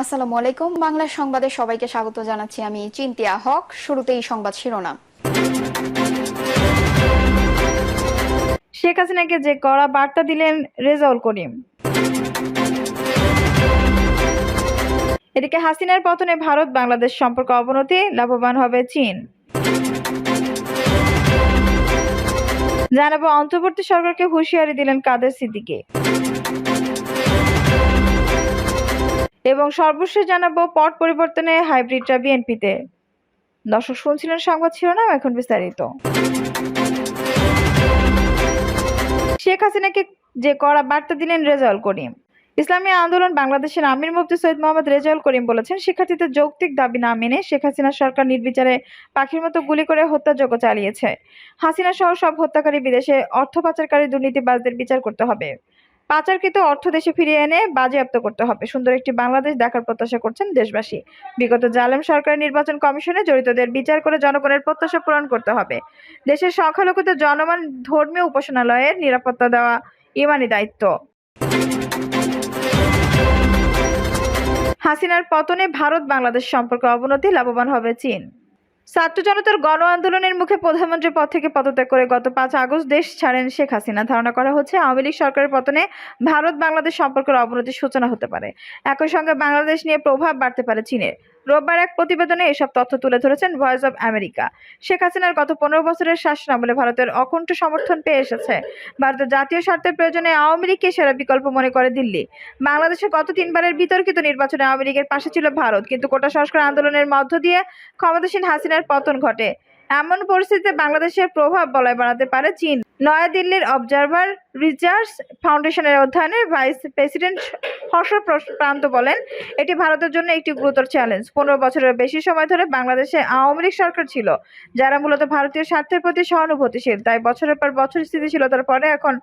আসসালামু আলাইকুম। বাংলা সংবাদে সবাইকে স্বাগত জানাচ্ছি। আমি চিন্তিয়া হক। শুরুতেই সংবাদ শিরোনাম। শেখ হাসিনাকে যে কড়া বার্তা দিলেন রেজাউল করিম। এদিকে হাসিনার পতনে ভারত বাংলাদেশ সম্পর্ক অবনতি, লাভবান হবে চীন। জানাবো অন্তর্বর্তী সরকারকে হুঁশিয়ারি দিলেন কাদের সিদ্দিকী। এবং সর্বশেষ জানাবো পট পরিবর্তনে হাইব্রিডরা বিএনপিতে। দর্শক শুনছিলেন সংবাদ শিরোনাম, এখন বিস্তারিত। শেখ হাসিনাকে যে কড়া বার্তা দিলেন রেজাউল করিম। ইসলামী আন্দোলন বাংলাদেশের আমির মুফতি সৈয়দ মোহাম্মদ রেজাউল করিম বলেছেন, শিক্ষার্থীদের যৌক্তিক দাবি না মেনে শেখ হাসিনা সরকার নির্বিচারে পাখির মতো গুলি করে হত্যাযজ্ঞ চালিয়েছে। হাসিনা সহ সব হত্যাকারী, বিদেশে অর্থ পাচারকারী, দুর্নীতিবাজদের বিচার করতে হবে। পাচারকৃত অর্থ দেশে ফিরিয়ে এনে বাজেয়াপ্ত করতে হবে। সুন্দর একটি বাংলাদেশ দেখার প্রত্যাশা করছেন দেশবাসী। বিগত জালেম সরকারের নির্বাচন কমিশনে জড়িতদের বিচার করে জনগণের প্রত্যাশা পূরণ করতে হবে। দেশের সংখ্যালঘুদের জনমান ধর্মীয় উপাসনালয়ের নিরাপত্তা দেওয়া ইমানি দায়িত্ব। হাসিনার পতনে ভারত বাংলাদেশ সম্পর্কে অবনতি, লাভবান হবে চীন। ছাত্র জনতার গণ আন্দোলনের মুখে প্রধানমন্ত্রীর পদ থেকে পদত্যাগ করে গত 5 আগস্ট দেশ ছাড়েন শেখ হাসিনা। ধারণা করা হচ্ছে আওয়ামী লীগ সরকারের পতনে ভারত বাংলাদেশ সম্পর্কের অবনতির সূচনা হতে পারে। একই সঙ্গে বাংলাদেশ নিয়ে প্রভাব বাড়তে পারে চীনের। রোববার এক প্রতিবেদনে এসব তথ্য তুলে ধরেছেন ভয়েস অব আমেরিকা। শেখ হাসিনার গত 15 বছরের শাসনামলে ভারতের অকুণ্ঠ সমর্থন পেয়ে এসেছে। ভারতের জাতীয় স্বার্থের প্রয়োজনে আওয়ামী লীগকে সেরা বিকল্প মনে করে দিল্লি। বাংলাদেশের গত 3বারের বিতর্কিত নির্বাচনে আওয়ামী লীগের পাশে ছিল ভারত, কিন্তু কোটা সংস্কার আন্দোলনের মধ্য দিয়ে ক্ষমতাসীন হাসিনার পতন ঘটে। এমন পরিস্থিতিতে বাংলাদেশের প্রভাব বলয় বাড়াতে পারে চীন। নয়াদিল্লির অবজারভার রিসার্চ ফাউন্ডেশনের অধ্যয়নে ভাইস প্রেসিডেন্ট হর্ষ প্রান্ত বলেন, এটি ভারতের জন্য একটি গুরুতর চ্যালেঞ্জ। 15 বছরের বেশি সময় ধরে বাংলাদেশে আওয়ামী লীগ সরকার ছিল, যারা মূলত ভারতীয় স্বার্থের প্রতি সহানুভূতিশীল। তাই বছরের পর বছর স্থিতিশীলতার পরে এখন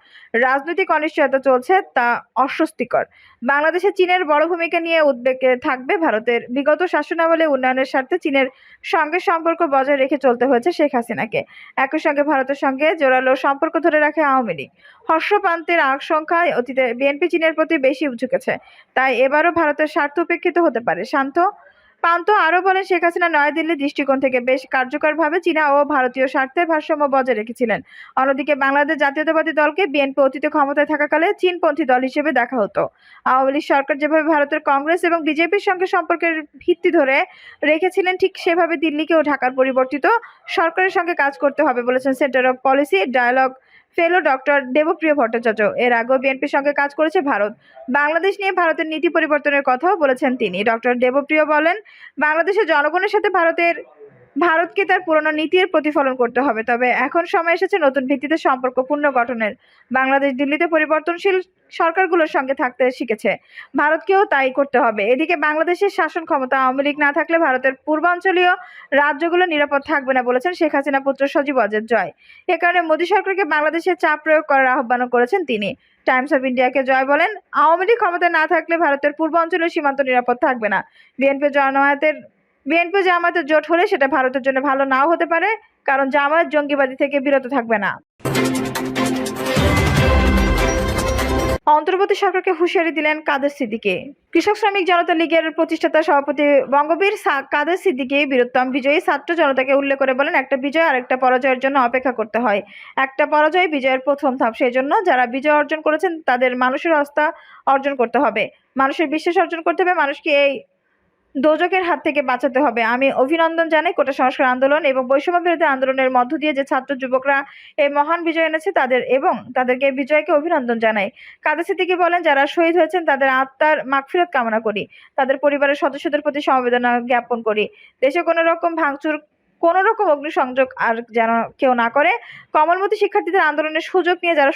রাজনৈতিক অনিশ্চয়তা চলছে, তা অস্বস্তিকর। বাংলাদেশে চীনের বড় ভূমিকা নিয়ে উদ্বেগে থাকবে ভারতের। বিগত শাসনামলে উন্নয়নের স্বার্থে চীনের সঙ্গে সম্পর্ক বজায় রেখে চলতে হয়েছে শেখ হাসিনাকে। একই সঙ্গে ভারতের সঙ্গে জোরালো সম্পর্ক ধরে রাখে আওয়ামী লীগ। হর্ষ প্রান্তের আশঙ্কায় অতীতে বিএনপি চীনের প্রতি বেশি ঝুঁকেছে, তাই এবারও ভারতের স্বার্থ উপেক্ষিত হতে পারে। পান্ত আরও বলেন, শেখ হাসিনা নয়াদিল্লির দৃষ্টিকোণ থেকে বেশ কার্যকরভাবে চীনা ও ভারতীয় স্বার্থের ভারসাম্য বজায় রেখেছিলেন। অন্যদিকে বাংলাদেশ জাতীয়তাবাদী দলকে বিএনপি অতীতে ক্ষমতায় থাকাকালে চীনপন্থী দল হিসেবে দেখা হতো। আওয়ামী লীগ সরকার যেভাবে ভারতের কংগ্রেস এবং বিজেপির সঙ্গে সম্পর্কের ভিত্তি ধরে রেখেছিলেন, ঠিক সেভাবে দিল্লিকে ও ঢাকার পরিবর্তিত সরকারের সঙ্গে কাজ করতে হবে বলেছেন centre of policy dialogue fellow doctor Debapriya Bhattacharya. এর আগেও বিএনপির সঙ্গে কাজ করেছে ভারত। বাংলাদেশ নিয়ে ভারতের নীতি পরিবর্তনের কথাও বলেছেন তিনি। ডক্টর দেবপ্রিয় বলেন, বাংলাদেশের জনগণের সাথে ভারতকে তার পুরনো নীতির প্রতিফলন করতে হবে। তবে এখন সময় এসেছে নতুন ভিত্তিতে সম্পর্ক পুনর্গঠনের। বাংলাদেশ দিল্লিতে পরিবর্তনশীল সরকারগুলোর সঙ্গে থাকতে শিখেছে, ভারতকেও তাই করতে হবে। এদিকে বাংলাদেশের শাসন ক্ষমতা আওয়ামী লীগ না থাকলে ভারতের পূর্বাঞ্চলীয় রাজ্যগুলো নিরাপদ থাকবে না বলেছেন শেখ হাসিনা পুত্র সজীব ওয়াজেদ জয়। এ কারণে মোদী সরকারকে বাংলাদেশে চাপ প্রয়োগ করার আহ্বানও করেছেন তিনি। টাইমস অফ ইন্ডিয়াকে জয় বলেন, আওয়ামী লীগ ক্ষমতায় না থাকলে ভারতের পূর্বাঞ্চলীয় সীমান্ত নিরাপদ থাকবে না। বিএনপি জামায়াতের জোট হলে সেটা ভারতের জন্য ভালো নাও হতে পারে, কারণ জামায়াত জঙ্গিবাদী থেকে বিরত থাকবে না। অন্তর্বর্তী সরকারকে হুঁশিয়ারি দিলেন কাদের সিদ্দিকী। কৃষক শ্রমিক জনতা লীগের প্রতিষ্ঠাতা সভাপতি বঙ্গবীর কাদের সিদ্দিকী বীরত্তম বিজয়ী ছাত্র জনতাকে উল্লেখ করে বলেন, একটা বিজয় আর একটা পরাজয়ের জন্য অপেক্ষা করতে হয়। একটা পরাজয় বিজয়ের প্রথম ধাপ। সেই জন্য যারা বিজয় অর্জন করেছেন তাদের মানুষের আস্থা অর্জন করতে হবে, মানুষের বিশ্বাস অর্জন করতে হবে, মানুষকে এই দোজখের হাত থেকে বাঁচাতে হবে। আমি অভিনন্দন জানাই কোটা সংস্কার আন্দোলন এবং বৈষম্য বিরোধী আন্দোলনের মধ্য দিয়ে যে ছাত্র যুবকরা এই মহান বিজয় এনেছে তাদেরকে বিজয়কে অভিনন্দন জানাই। কাদের সিদ্দিকী বলেন, যারা শহীদ হয়েছেন তাদের আত্মার মাগফিরাত কামনা করি, তাদের পরিবারের সদস্যদের প্রতি সমবেদনা জ্ঞাপন করি। দেশে কোনো রকম ভাঙচুর, কোনো রকম অগ্নিসংযোগ আর যেন কেউ না করে। কমলমতি শিক্ষার্থীদের আন্দোলনের সুযোগ নিয়ে যারা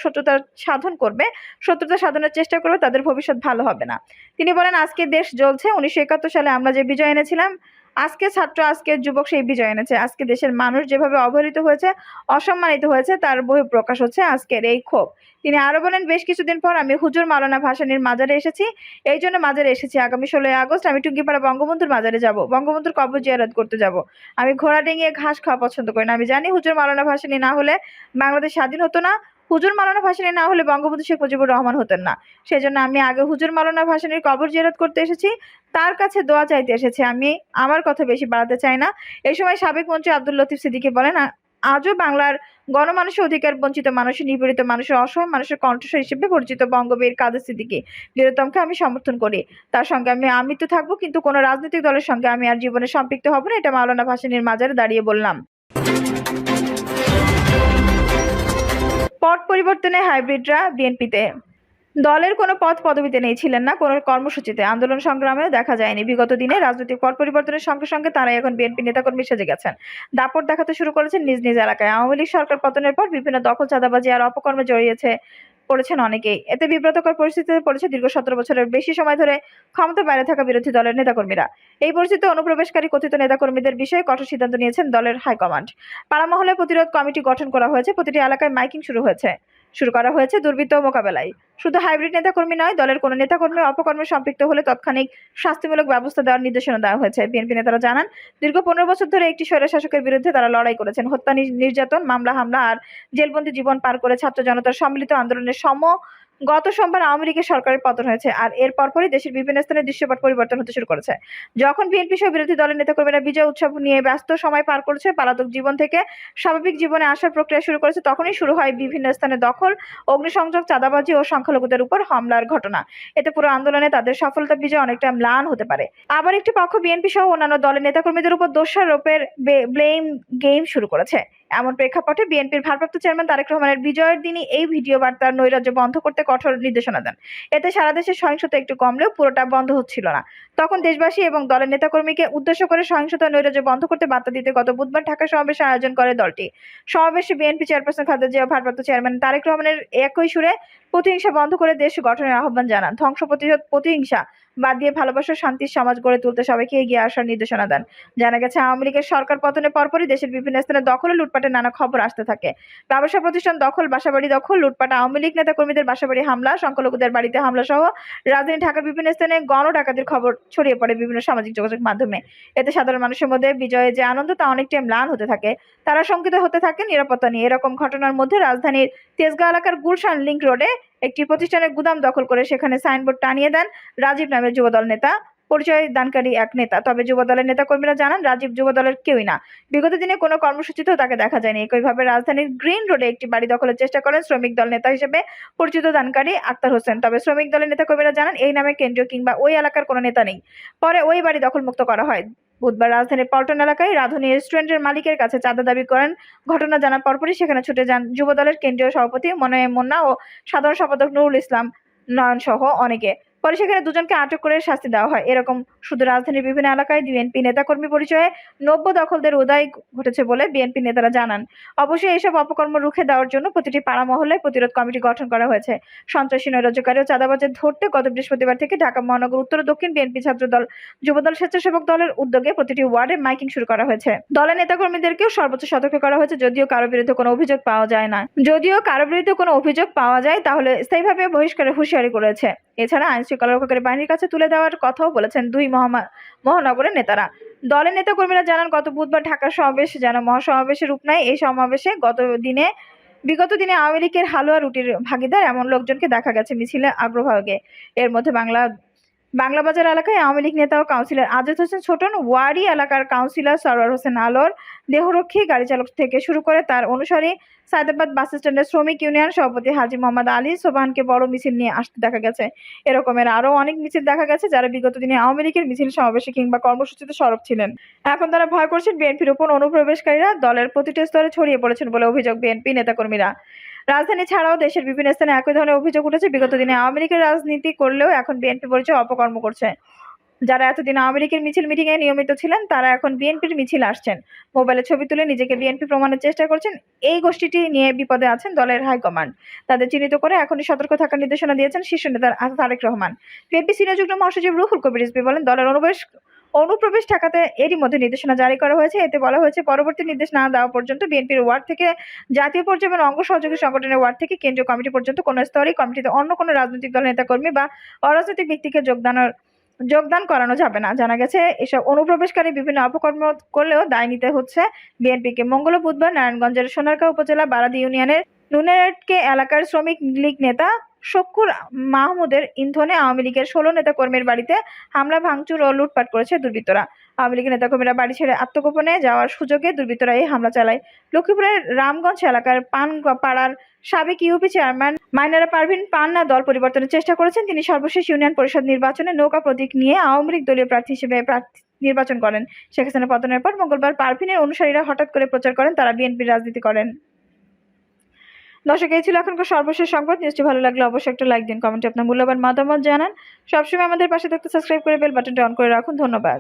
শত্রুতা সাধনের চেষ্টা করবে, তাদের ভবিষ্যৎ ভালো হবে না। তিনি বলেন, আজকে দেশ জ্বলছে। 1971 সালে আমরা যে বিজয় এনেছিলাম, আজকে ছাত্র, আজকে যুবক সেই বিজয় এনেছে। আজকে দেশের মানুষ যেভাবে অবহেলিত হয়েছে, অসম্মানিত হয়েছে, তার বহিঃপ্রকাশ হচ্ছে আজকের এই ক্ষোভ। তিনি আরো বলেন, বেশ কিছুদিন পর আমি হুজুর মাওলানা ভাসানীর মাজারে এসেছি। এই জন্য মাজারে এসেছি, আগামী 16 আগস্ট আমি টুঙ্গিপাড়া বঙ্গবন্ধুর মাজারে যাব, বঙ্গবন্ধুর কবর জিয়ারত করতে যাব। আমি ঘোড়া ডিঙিয়ে ঘাস খাওয়া পছন্দ করি না। আমি জানি হুজুর মাওলানা ভাসানী না হলে বাংলাদেশ স্বাধীন হতো না। হুজুর মাওলানা ভাসানী না হলে বঙ্গবন্ধু শেখ মুজিবুর রহমান হতেন না। সেজন্য আমি আগে হুজুর মাওলানা ভাসানীর কবর জিয়ারত করতে এসেছি, তার কাছে দোয়া চাইতে এসেছি। আমি আমার কথা বেশি বাড়াতে চাই না। এই সময় সাবেক মন্ত্রী আব্দুল লতিফ সিদ্দিকী বলেন, আজও বাংলার গণমানুষের অধিকার বঞ্চিত মানুষের, নিপীড়িত মানুষের, অসহায় মানুষের কণ্ঠস্বর হিসেবে পরিচিত বঙ্গবীর কাদের সিদ্দিকী বীরত্তমকে আমি সমর্থন করি। তার সঙ্গে আমি তো থাকবো, কিন্তু কোনো রাজনৈতিক দলের সঙ্গে আমি আর জীবনে সম্পৃক্ত হব না। এটা মাওলানা ভাসানীর মাজারে দাঁড়িয়ে বললাম। পট পরিবর্তনে হাইব্রিডরা বিএনপিতে। দলের কোনো পদ পদবিতে নেই, ছিলেন না কোনো কর্মসূচিতে, আন্দোলন সংগ্রামেও দেখা যায়নি। বিগত দিনে রাজনৈতিক পট পরিবর্তনের সঙ্গে সঙ্গে তারাই এখন বিএনপি নেতাকর্মী সেজে গেছেন। দাপট দেখাতে শুরু করেছেন নিজ নিজ এলাকায়। আওয়ামী লীগ সরকার পতনের পর বিভিন্ন দখল, চাঁদাবাজি আর অপকর্মে পড়েছেন অনেকেই। এতে বিব্রতকর পরিস্থিতিতে পড়েছে দীর্ঘ 17 বছরের বেশি সময় ধরে ক্ষমতার বাইরে থাকা বিরোধী দলের নেতাকর্মীরা। এই পরিস্থিতিতে অনুপ্রবেশকারী কথিত নেতাকর্মীদের বিষয়ে কঠোর সিদ্ধান্ত নিয়েছেন দলের হাইকমান্ড। পাড়া মহলে প্রতিরোধ কমিটি গঠন করা হয়েছে, প্রতিটি এলাকায় মাইকিং শুরু করা হয়েছে দুর্বৃত্ত মোকাবেলায়। শুধু হাইব্রিড নেতাকর্মী নয়, দলের কোনো নেতাকর্মী অপকর্মে সম্পৃক্ত হলে তাৎক্ষণিক শাস্তিমূলক ব্যবস্থা দেওয়ার নির্দেশনা দেওয়া হয়েছে। বিএনপি নেতারা জানান, দীর্ঘ 15 বছর ধরে একটি স্বৈরশাসকের বিরুদ্ধে তারা লড়াই করেছেন। হত্যা, নির্যাতন, মামলা, হামলা আর জেলবন্দি জীবন পার করে ছাত্র জনতার সম্মিলিত আন্দোলনের গত সোমবার আওয়ামী লীগের সরকারের পতন হয়েছে। আর এর পরপরই দেশের বিভিন্ন স্থানে দৃশ্যপট পরিবর্তন হতে শুরু করেছে। যখন বিএনপি সহ বিরোধী দলের নেতাকর্মীরা বিজয় উৎসব নিয়ে ব্যস্ত সময় পার করছে, পলাতক জীবন থেকে স্বাভাবিক জীবনে আসার প্রক্রিয়া শুরু করেছে, তখনই শুরু হয় বিভিন্ন স্থানে দখল, অগ্নিসংযোগ, চাঁদাবাজি ও সংখ্যালঘুদের উপর হামলার ঘটনা। এতে পুরো আন্দোলনে তাদের সফলতা বিজয় অনেকটা ম্লান হতে পারে। আবার একটি পক্ষ বিএনপি সহ অন্যান্য দলের নেতাকর্মীদের উপর দোষারোপের ব্লেম গেম শুরু করেছে। এমন প্রেক্ষাপটে বিএনপির ভারপ্রাপ্ত চেয়ারম্যান তারেক রহমানের বিজয়ের দিনই এই ভিডিও বার্তার নৈরাজ্য বন্ধ করতে কঠোর নির্দেশনা দেন। এতে সারা দেশে সহিংসতা একটু কমলেও পুরোটা বন্ধ হচ্ছিল না। তখন দেশবাসী এবং দলের নেতাকর্মীকে উদ্দেশ্য করে সহিংসতা নৈরাজ্য বন্ধ করতে বার্তা দিতে গত বুধবার ঢাকা সমাবেশের আয়োজন করে দলটি। সমাবেশে বিএনপি চেয়ারপারসন খালেদা জিয়া ভারপ্রাপ্ত চেয়ারম্যান তারেক রহমানের একই সুরে প্রতিহিংসা বন্ধ করে দেশ গঠনের আহ্বান জানান। ধ্বংস, প্রতিশোধ, প্রতিহিংসা বাদ দিয়ে ভালোবাসার শান্তির সমাজ গড়ে তুলতে সবাইকে এগিয়ে আসার নির্দেশনা দেন। জানা গেছে, আওয়ামী লীগের সরকার পতনের পরপরই দেশের বিভিন্ন স্থানে দখল ও লুটপাটের নানা খবর আসতে থাকে। ব্যবসা প্রতিষ্ঠান দখল, বাসাবাড়ি দখল, লুটপাট, আওয়ামী লীগ নেতাকর্মীদের বাসাবাড়ি হামলা, সংখ্যালঘুদের বাড়িতে হামলা সহ রাজধানী ঢাকার বিভিন্ন স্থানে গণ ডাকাতির খবর ছড়িয়ে পড়ে বিভিন্ন সামাজিক যোগাযোগ মাধ্যমে। এতে সাধারণ মানুষের মধ্যে বিজয়ে যে আনন্দ, তা অনেকটাই ম্লান হতে থাকে। তারা শঙ্কিত হতে থাকে নিরাপত্তা নিয়ে। এরকম ঘটনার মধ্যে রাজধানীর তেজগাঁ এলাকার গুলশান লিংক রোডে একটি প্রতিষ্ঠানের গুদাম দখল করে সেখানে সাইনবোর্ড টানিয়ে দেন রাজীব নামের যুবদল নেতা, পরিচয় দানকারী এক নেতা। তবে যুবদলের নেতাকর্মীরা জানান, রাজীব যুবদলের কেউই না। বিগত দিনে কোনো কর্মসূচিতেও তাকে দেখা যায়নি। একইভাবে রাজধানীর গ্রিন রোডে একটি বাড়ি দখলের চেষ্টা করেন শ্রমিক দল নেতা হিসেবে পরিচিত দানকারী আক্তার হোসেন। তবে শ্রমিক দলের নেতাকর্মীরা জানান, এই নামে কেন্দ্রীয় কিংবা ওই এলাকার কোনো নেতা নেই। পরে ওই বাড়ি দখলমুক্ত করা হয়। বুধবার রাজধানীর পল্টন এলাকায় রাধুনী রেস্টুরেন্টের মালিকের কাছে চাঁদা দাবি করেন। ঘটনা জানার পরপরই সেখানে ছুটে যান যুবদলের কেন্দ্রীয় সভাপতি মনোয়ার মোন্না ও সাধারণ সম্পাদক নুরুল ইসলাম নয়ন সহ অনেকে। পরে সেখানে দুজনকে আটক করে শাস্তি দেওয়া হয়। এরকম শুধু রাজধানীর বিভিন্ন এলাকায় বিএনপি নেতাকর্মী পরিচয়ে নব্য দখলদের উদয় ঘটেছে বলে বিএনপি নেতারা জানান। অবশ্যই এইসব অপকর্ম রুখে দেওয়ার জন্য প্রতিটি পাড়া মহল্লায় প্রতিরোধ কমিটি গঠন করা হয়েছে। সন্ত্রাসী, নৈরাজ্যকারী ও চাঁদাবাজদের ধরতে গত বৃহস্পতিবার থেকে ঢাকা মহানগর উত্তর ও দক্ষিণ বিএনপি ছাত্রদল, যুবদল, স্বেচ্ছাসেবক দলের উদ্যোগে প্রতিটি ওয়ার্ডে মাইকিং শুরু করা হয়েছে। দলের নেতাকর্মীদেরকেও সর্বোচ্চ সতর্ক করা হয়েছে। যদিও কারো বিরুদ্ধে কোনো অভিযোগ পাওয়া যায় তাহলে স্থায়ীভাবে বহিষ্কারের হুঁশিয়ারি করেছে। এছাড়া আইন শৃঙ্খলা রক্ষাকারী বাহিনীর কাছে তুলে দেওয়ার কথাও বলেছেন দুই মহানগরের নেতারা। দলের নেতাকর্মীরা জানান, গত বুধবার ঢাকার সমাবেশ যেন মহাসমাবেশের রূপ নেয়। এই সমাবেশে বিগত দিনে আওয়ামী লীগের হালুয়া রুটির ভাগিদার এমন লোকজনকে দেখা গেছে মিছিলে আগ্রভাগে। এর মধ্যে বাংলাবাজার এলাকায় আওয়ামী লীগ নেতা ও কাউন্সিলর আজিজ হোসেন ছোটন, ওয়ারি এলাকার কাউন্সিলর সরওয়ার হোসেন আলোর দেহরক্ষী, গাড়ি চালক থেকে শুরু করে তার অনুসারী, সায়দাবাদ বাস স্ট্যান্ডের শ্রমিক ইউনিয়ন সভাপতি হাজী মোহাম্মদ আলী সোবহানকে বড় মিছিল নিয়ে আসতে দেখা গেছে। এরকমের আরও অনেক মিছিল দেখা গেছে যারা বিগত দিনে আওয়ামী লীগের মিছিল, সমাবেশে কিংবা কর্মসূচিতে সরব ছিলেন। এখন তারা ভয় করছেন বিএনপির উপর। অনুপ্রবেশকারীরা দলের প্রতিটি স্তরে ছড়িয়ে পড়েছেন বলে অভিযোগ বিএনপি নেতাকর্মীরা। রাজধানী ছাড়াও দেশের বিভিন্ন স্থানে একই ধরনের অভিযোগ উঠেছে। বিগত দিনে আওয়ামী লীগের রাজনীতি করলেও এখন বিএনপি পরিচয় অপকর্ম করছে। যারা এতদিন আওয়ামী লীগের মিটিংয়ে নিয়মিত ছিলেন, তারা এখন বিএনপির মিছিল আসছেন, মোবাইলে ছবি তুলে নিজেকে বিএনপি প্রমাণের চেষ্টা করছেন। এই গোষ্ঠীটি নিয়ে বিপদে আছেন দলের হাইকমান্ড। তাদের চিহ্নিত করে এখনই সতর্ক থাকার নির্দেশনা দিয়েছেন শীর্ষ নেতা তারেক রহমান। বিএনপি সিনিয়র যুগ্ম মহাসচিব রুহুল কবির রিজভী বলেন, দলের অনুপ্রবেশ ঠেকাতে এরই মধ্যে নির্দেশনা জারি করা হয়েছে। এতে বলা হয়েছে, পরবর্তী নির্দেশ না দেওয়া পর্যন্ত বিএনপির ওয়ার্ড থেকে জাতীয় পর্যায়ে এবং অঙ্গ সহযোগী সংগঠনের ওয়ার্ড থেকে কেন্দ্রীয় কমিটি পর্যন্ত কোনো স্তরেই কমিটিতে অন্য কোনো রাজনৈতিক দলের নেতাকর্মী বা অরাজনৈতিক ব্যক্তিকে যোগদান করানো যাবে না। জানা গেছে, এসব অনুপ্রবেশকারী বিভিন্ন অপকর্ম করলেও দায় নিতে হচ্ছে বিএনপিকে। বুধবার নারায়ণগঞ্জের সোনারগাঁও উপজেলা বারাদি ইউনিয়নের নুনারেটকে এলাকার শ্রমিক লীগ নেতা শক্কুর মাহমুদের ইন্ধনে আওয়ামী লীগের 16 নেতাকর্মীর বাড়িতে হামলা, ভাঙচুর ও লুটপাট করেছে দুর্বৃত্তরা। আওয়ামী লীগের নেতাকর্মীরা বাড়ি ছেড়ে আত্মগোপনে যাওয়ার সুযোগে দুর্বৃত্তরা এই হামলা চালায়। লক্ষ্মীপুরের রামগঞ্জ এলাকার পাড়ার সাবেক ইউপি চেয়ারম্যান মাইনারা পারভিন পান্না দল পরিবর্তনের চেষ্টা করেছেন। তিনি সর্বশেষ ইউনিয়ন পরিষদ নির্বাচনে নৌকা প্রতীক নিয়ে আওয়ামী লীগ দলীয় প্রার্থী হিসেবে নির্বাচন করেন। শেখ হাসিনা পতনের পর মঙ্গলবার পারভিনের অনুসারীরা হঠাৎ করে প্রচার করেন তারা বিএনপির রাজনীতি করেন। দর্শক, এই ছিল এখনকার সর্বশেষ সংবাদ। নিউজটি ভালো লাগলে অবশ্যই একটা লাইক দিন, কমেন্টে আপনার মূল্যবান মতামত জানান। সবসময় আমাদের পাশে থাকতে সাবস্ক্রাইব করে বেল বাটনটা অন করে রাখুন। ধন্যবাদ।